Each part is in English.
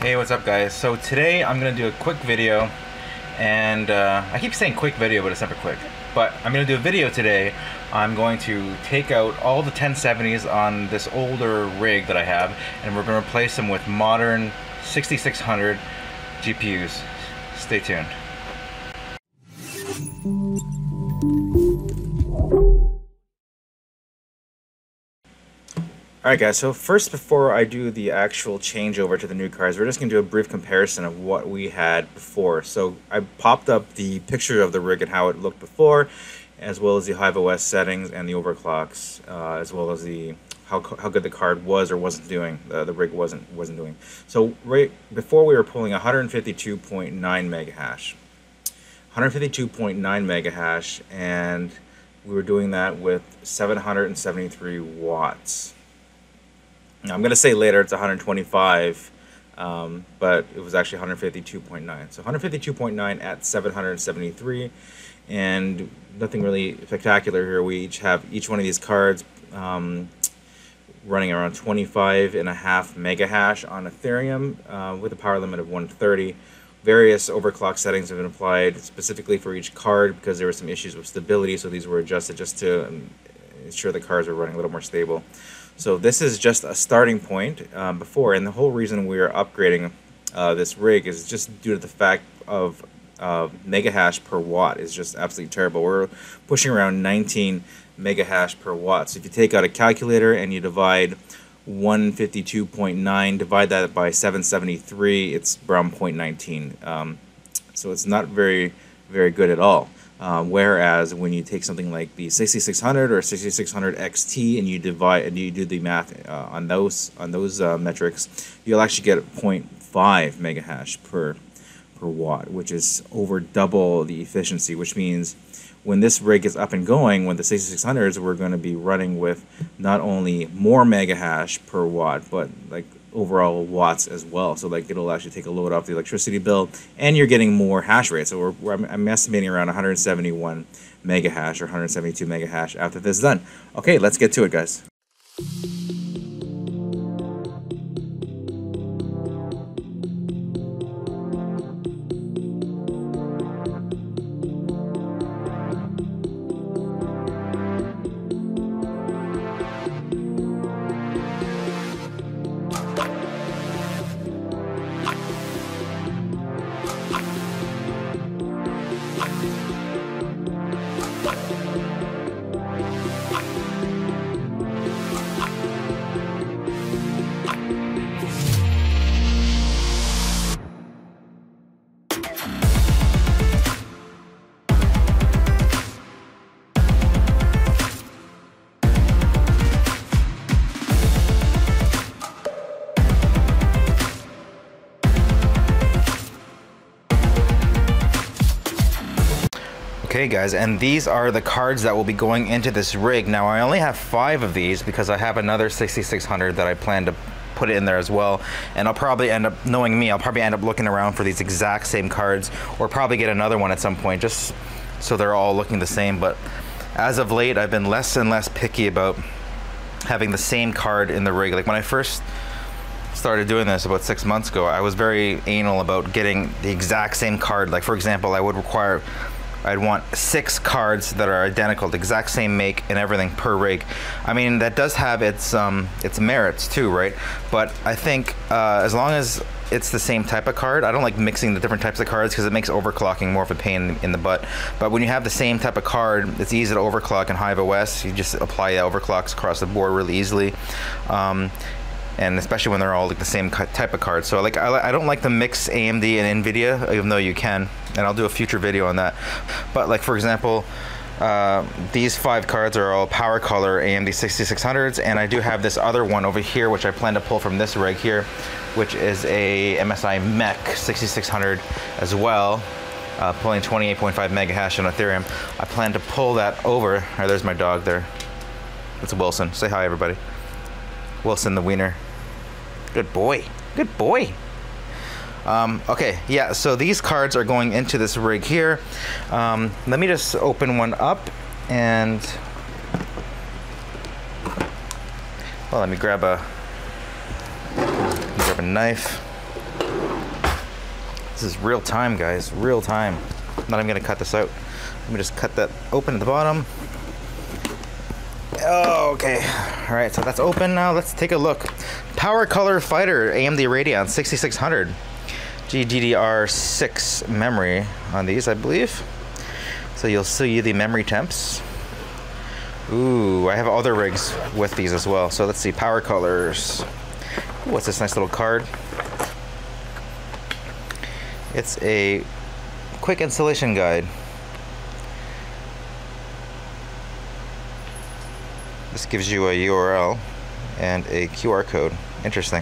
Hey, what's up guys? So today I'm going to do a quick video, and I keep saying quick video, but it's never quick. But I'm going to do a video today. I'm going to take out all the 1070s on this older rig that I have, and we're going to replace them with modern 6600 GPUs. Stay tuned. Alright guys, so first, before I do the actual changeover to the new cards, we're just going to do a brief comparison of what we had before. So I popped up the picture of the rig and how it looked before, as well as the HiveOS settings and the overclocks, as well as the how good the card was or wasn't doing, the rig wasn't doing. So right before, we were pulling 152.9 mega hash. 152.9 mega hash, and we were doing that with 773 watts. Now, I'm going to say later it's 125, but it was actually 152.9. So 152.9 at 773, and nothing really spectacular here. We each have each one of these cards running around 25.5 mega hash on Ethereum with a power limit of 130. Various overclock settings have been applied specifically for each card because there were some issues with stability, so these were adjusted just to ensure the cards were running a little more stable. So this is just a starting point before, and the whole reason we are upgrading this rig is just due to the fact of mega hash per watt is just absolutely terrible. We're pushing around 19 mega hash per watt. So if you take out a calculator and you divide 152.9, divide that by 773, it's around 0.19. So it's not very good at all. Whereas when you take something like the 6600 or 6600 XT and you divide and you do the math on those metrics, you'll actually get 0.5 mega hash per watt, which is over double the efficiency. Which means when this rig is up and going, when the 6600s, we're going to be running with not only more mega hash per watt, but like overall watts as well. So like it'll actually take a load off the electricity bill, and you're getting more hash rate. So I'm estimating around 171 mega hash or 172 mega hash after this is done. Okay, let's get to it, guys. Okay guys, and these are the cards that will be going into this rig. Now I only have 5 of these because I have another 6600 that I plan to put it in there as well, and I'll probably end up, knowing me, I'll probably end up looking around for these exact same cards, or probably get another one at some point just so they're all looking the same. But as of late, I've been less and less picky about having the same card in the rig. Like when I first started doing this about 6 months ago, I was very anal about getting the exact same card. Like for example, I'd want 6 cards that are identical, the exact same make and everything per rig. I mean, that does have its merits too, right? But I think as long as it's the same type of card, I don't like mixing the different types of cards because it makes overclocking more of a pain in the butt. But when you have the same type of card, it's easy to overclock in HiveOS. You just apply the overclocks across the board really easily. And especially when they're all like the same type of card. So like I don't like to mix AMD and NVIDIA, even though you can, and I'll do a future video on that. But like for example, these 5 cards are all power color AMD 6600s, and I do have this other one over here which I plan to pull from this rig here, which is a MSI Mech 6600 as well, pulling 28.5 mega hash on Ethereum. I plan to pull that over. Oh, there's my dog there. It's Wilson. Say hi, everybody. Wilson the wiener. Good boy. Good boy. Okay, yeah, so these cards are going into this rig here. Let me just open one up and well, let me grab a knife. This is real time, guys, real time. I'm not even gonna cut this out. Let me just cut that open at the bottom. Oh, okay. All right, so that's open now. Let's take a look. Power Color Fighter AMD Radeon 6600. GDDR6 memory on these, I believe. So you'll see the memory temps. Ooh, I have other rigs with these as well. So let's see, Power Colors. Ooh, what's this nice little card? It's a quick installation guide. This gives you a URL and a QR code. Interesting.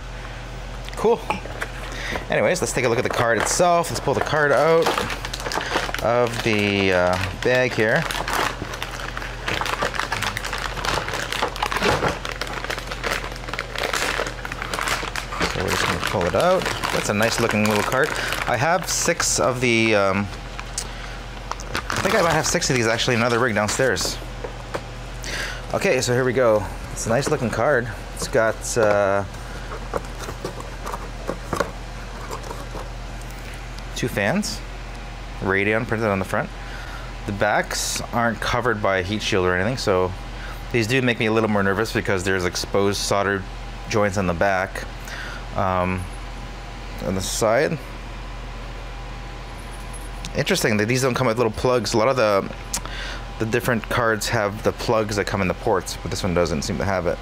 Cool. Anyways, let's take a look at the card itself. Let's pull the card out of the bag here. So we're just going to pull it out. That's a nice looking little card. I have 6 of the, I think I might have 6 of these actually in another rig downstairs. Okay, so here we go. It's a nice looking card. It's got two fans, Radeon printed on the front. The backs aren't covered by a heat shield or anything, so these do make me a little more nervous because there's exposed solder joints on the back. On the side, interesting that these don't come with little plugs. A lot of the different cards have the plugs that come in the ports, but this one doesn't seem to have it.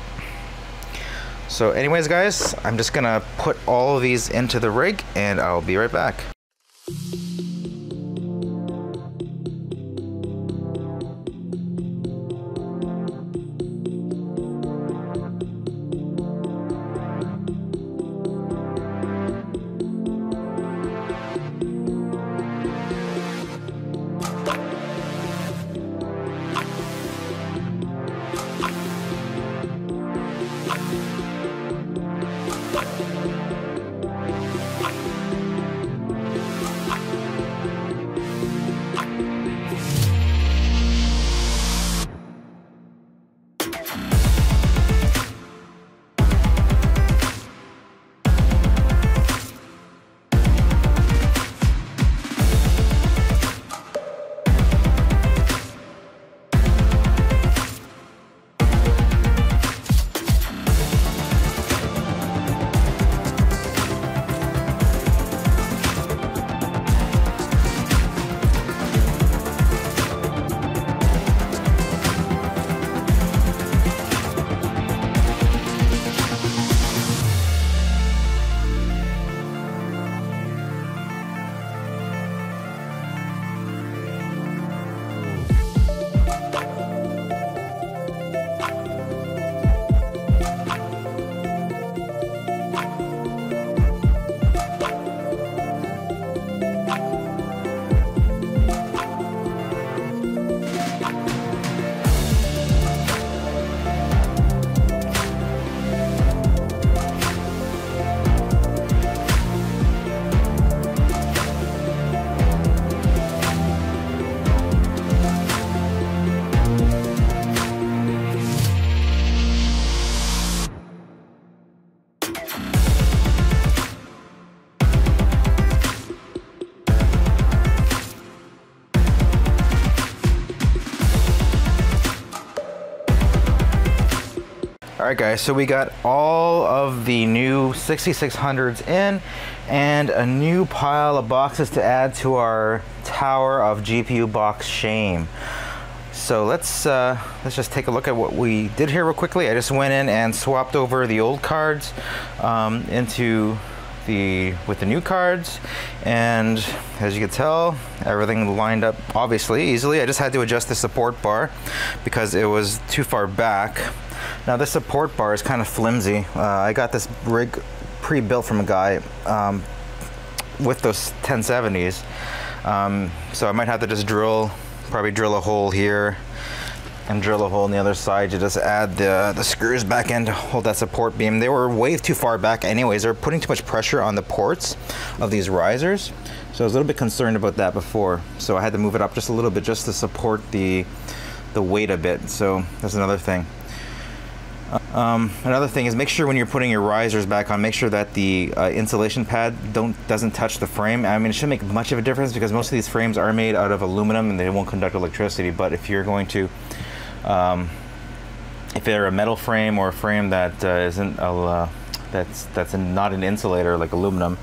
So anyways, guys, I'm just gonna put all of these into the rig and I'll be right back. Alright guys, so we got all of the new 6600s in and a new pile of boxes to add to our tower of GPU box shame. So let's just take a look at what we did here real quickly. I just went in and swapped over the old cards with the new cards, and as you can tell, everything lined up obviously easily. I just had to adjust the support bar because it was too far back. Now this support bar is kind of flimsy. I got this rig pre-built from a guy with those 1070s, so I might have to just probably drill a hole here and drill a hole on the other side to just add the screws back in to hold that support beam. They were way too far back anyways. They were putting too much pressure on the ports of these risers, so I was a little bit concerned about that before, so I had to move it up just a little bit just to support the weight a bit. So that's another thing. Another thing is make sure when you're putting your risers back on, make sure that the insulation pad doesn't touch the frame. I mean, it shouldn't make much of a difference because most of these frames are made out of aluminum and they won't conduct electricity. But if you're going to, if they're a metal frame or a frame that isn't that's not an insulator like aluminum,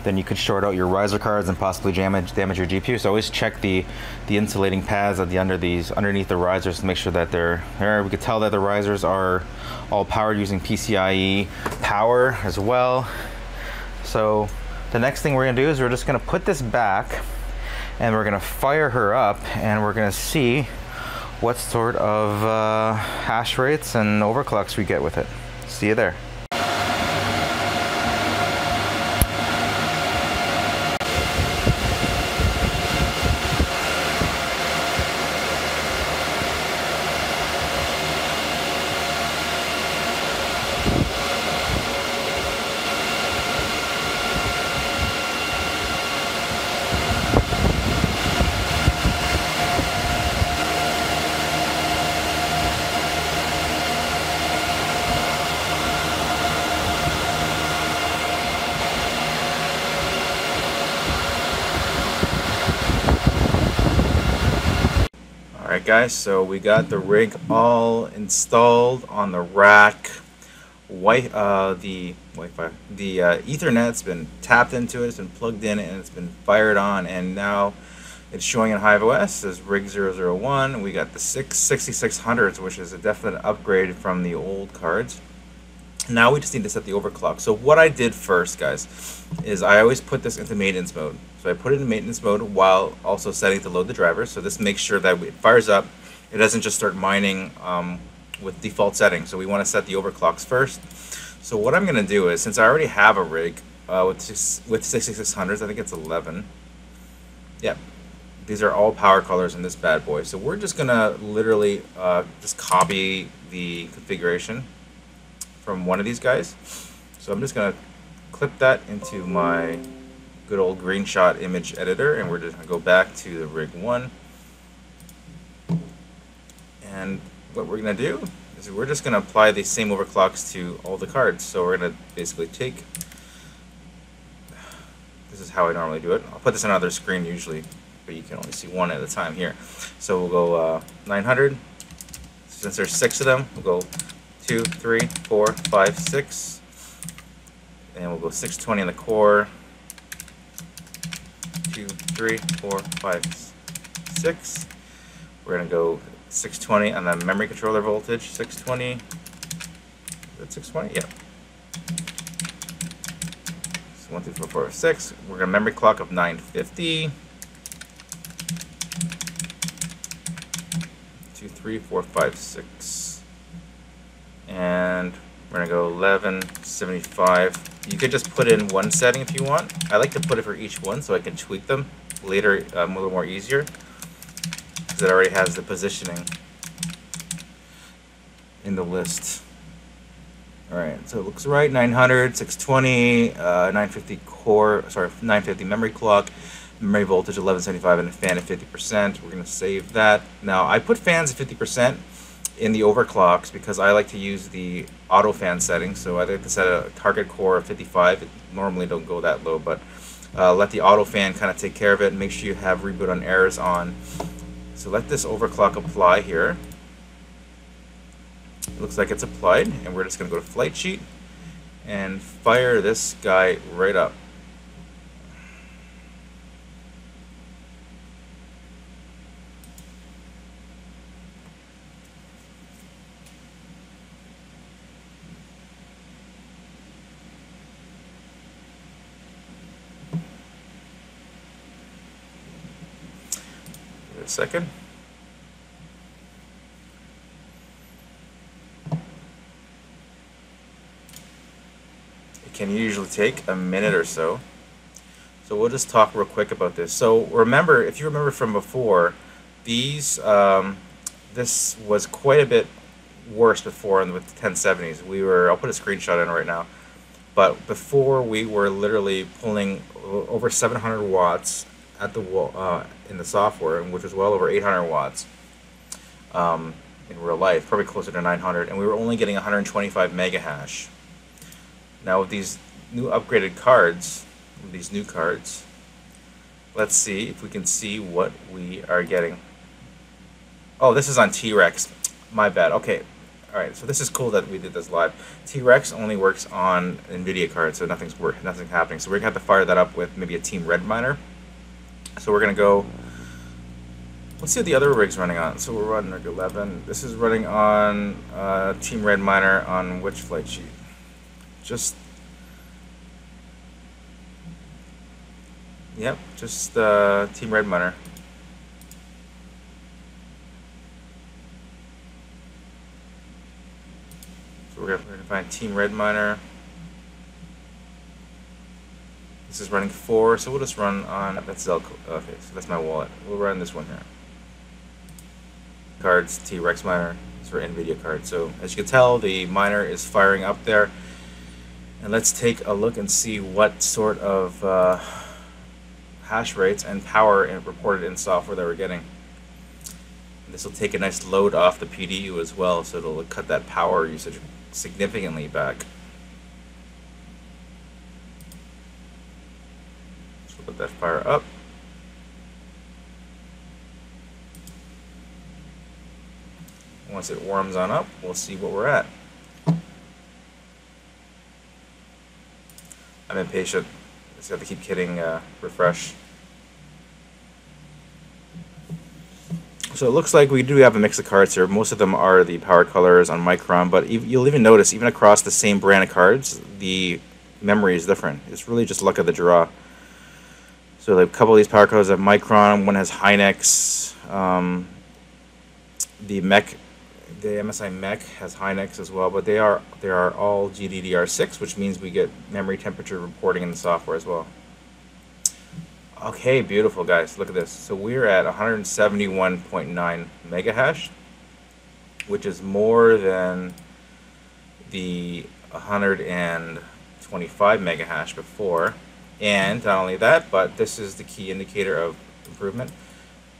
then you could short out your riser cards and possibly damage your GPU. So always check the insulating pads at the underneath the risers to make sure that they're there. We could tell that the risers are all powered using PCIe power as well. So the next thing we're gonna do is we're just gonna put this back and we're gonna fire her up and we're gonna see what sort of hash rates and overclocks we get with it. See you there. Alright guys, so we got the rig all installed on the rack. The Ethernet's been tapped into it, it's been plugged in, and it's been fired on, and now it's showing in HiveOS as rig 001. We got the 6600's, which is a definite upgrade from the old cards. Now we just need to set the overclock. So what I did first, guys, is I always put this into maintenance mode. So I put it in maintenance mode while also setting to load the driver. So this makes sure that it fires up. It doesn't just start mining with default settings. So we want to set the overclocks first. So what I'm going to do is, since I already have a rig with 6600s, I think it's 11. Yep. These are all power colors in this bad boy. So we're just going to literally just copy the configuration from one of these guys. So I'm just going to clip that into my good old green shot image editor, and we're just going to go back to the rig 1. And what we're going to do is we're just going to apply the same overclocks to all the cards. So we're going to basically take, this is how I normally do it. I'll put this on another screen usually, but you can only see one at a time here. So we'll go 900. Since there's 6 of them, we'll go 2, 3, 4, 5, 6, and we'll go 620 in the core. 2, 3, 4, 5, 6. We're gonna go 620 on the memory controller voltage. 620. Is that 620? Yep. So 1, 2, 4, 5, 6. We're gonna memory clock of 950. 2, 3, 4, 5, 6. And we're gonna go 1175. You could just put in one setting if you want. I like to put it for each one so I can tweak them later a little more easier, because it already has the positioning in the list. Alright, so it looks right. 900, 620, 950 core, sorry, 950 memory clock, memory voltage 1175, and a fan at 50%. We're gonna save that. Now I put fans at 50% in the overclocks because I like to use the auto fan setting. So I like to set a target core of 55. It normally don't go that low, but let the auto fan kind of take care of it, and make sure you have reboot on errors on. So let this overclock apply here. It looks like it's applied, and we're just going to go to flight sheet and fire this guy right up. A second. It can usually take a minute or so. So we'll just talk real quick about this. So remember, if you remember from before, these this was quite a bit worse before with the 1070s. I'll put a screenshot in right now. But before, we were literally pulling over 700 watts at the wall in the software, which was well over 800 watts in in real life, probably closer to 900, and we were only getting 125 mega hash. Now with these new upgraded cards, these new cards, let's see if we can see what we are getting. Oh, this is on T-Rex. My bad. Okay. Alright, so this is cool that we did this live. T-Rex only works on NVIDIA cards, so nothing's happening. So we're going to have to fire that up with maybe a Team Red miner. So we're going to go... Let's see what the other rig's running on. So we're running rig 11. This is running on Team Red miner on which flight sheet? Just... Yep, just Team Red miner. We're going to find Team Red miner. This is running 4, so we'll just run on, that's Zelco. Okay, so that's my wallet. We'll run this one here. Cards, T-Rex miner, it's for NVIDIA cards. So as you can tell, the miner is firing up there. And let's take a look and see what sort of hash rates and power reported in software that we're getting. This will take a nice load off the PDU as well, so it'll cut that power usage significantly back. So let that fire up. Once it warms on up, we'll see what we're at. I'm impatient. Just have to keep hitting refresh. So it looks like we do have a mix of cards here. Most of them are the power colors on Micron, but you'll even notice, even across the same brand of cards, the memory is different. It's really just luck of the draw. So like a couple of these power colors have Micron, one has Hynix, the MSI Mech has Hynix as well, but they are all GDDR6, which means we get memory temperature reporting in the software as well. Okay, beautiful guys, look at this. So we're at 171.9 mega hash, which is more than the 125 mega hash before. And not only that, but this is the key indicator of improvement.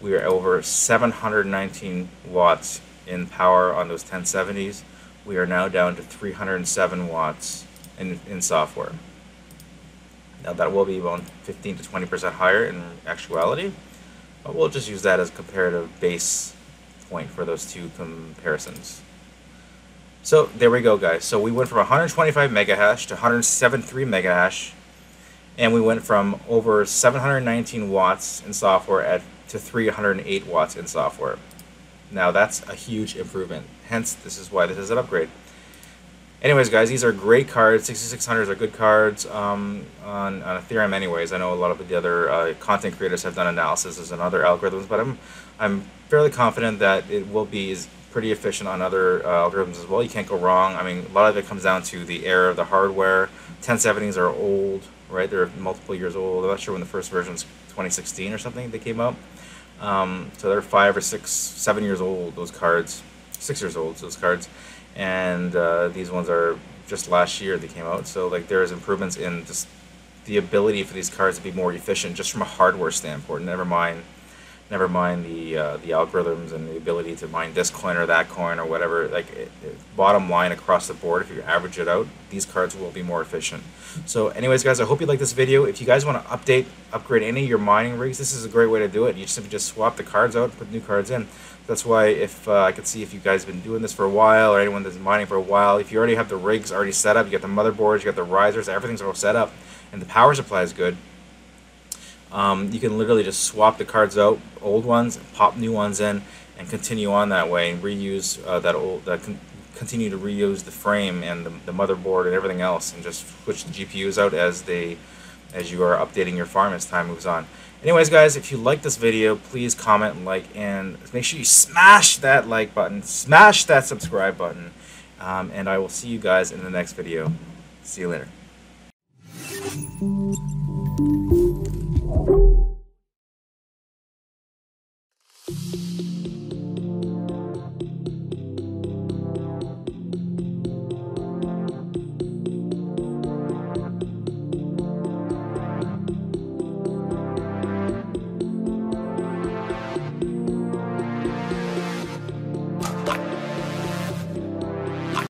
We are over 719 watts in power on those 1070s. We are now down to 307 watts in software. Now that will be about 15 to 20% higher in actuality, but we'll just use that as a comparative base point for those two comparisons. So there we go guys. So we went from 125 mega hash to 173 mega hash, and we went from over 719 watts in software to 308 watts in software. Now that's a huge improvement. Hence, this is why this is an upgrade. Anyways, guys, these are great cards. 6600s are good cards on Ethereum. Anyways, I know a lot of the other content creators have done analysis and other algorithms, but I'm fairly confident that it will be pretty efficient on other algorithms as well. You can't go wrong. I mean, a lot of it comes down to the era of the hardware. 1070s are old, right? They're multiple years old. I'm not sure when the first version's 2016 or something they came out. So they're 5 or 6, 7 years old. Those cards, 6 years old. Those cards. And these ones are just last year they came out, so like there's improvements in just the ability for these cards to be more efficient just from a hardware standpoint. Never mind the algorithms and the ability to mine this coin or that coin or whatever. Like bottom line across the board, if you average it out, these cards will be more efficient. So anyways guys, I hope you like this video. If you guys want to upgrade any of your mining rigs, this is a great way to do it. You simply just swap the cards out and put new cards in. That's why if I could see if you guys have been doing this for a while, or anyone that's mining for a while, if you already have the rigs already set up, you got the motherboards, you got the risers, everything's all set up, and the power supply is good, you can literally just swap the cards out, old ones, pop new ones in, and continue on that way, and reuse continue to reuse the frame and the motherboard and everything else, and just switch the GPUs out as you are updating your farm as time moves on. Anyways guys, if you like this video, please comment and like, and make sure you smash that like button, smash that subscribe button, and I will see you guys in the next video. See you later.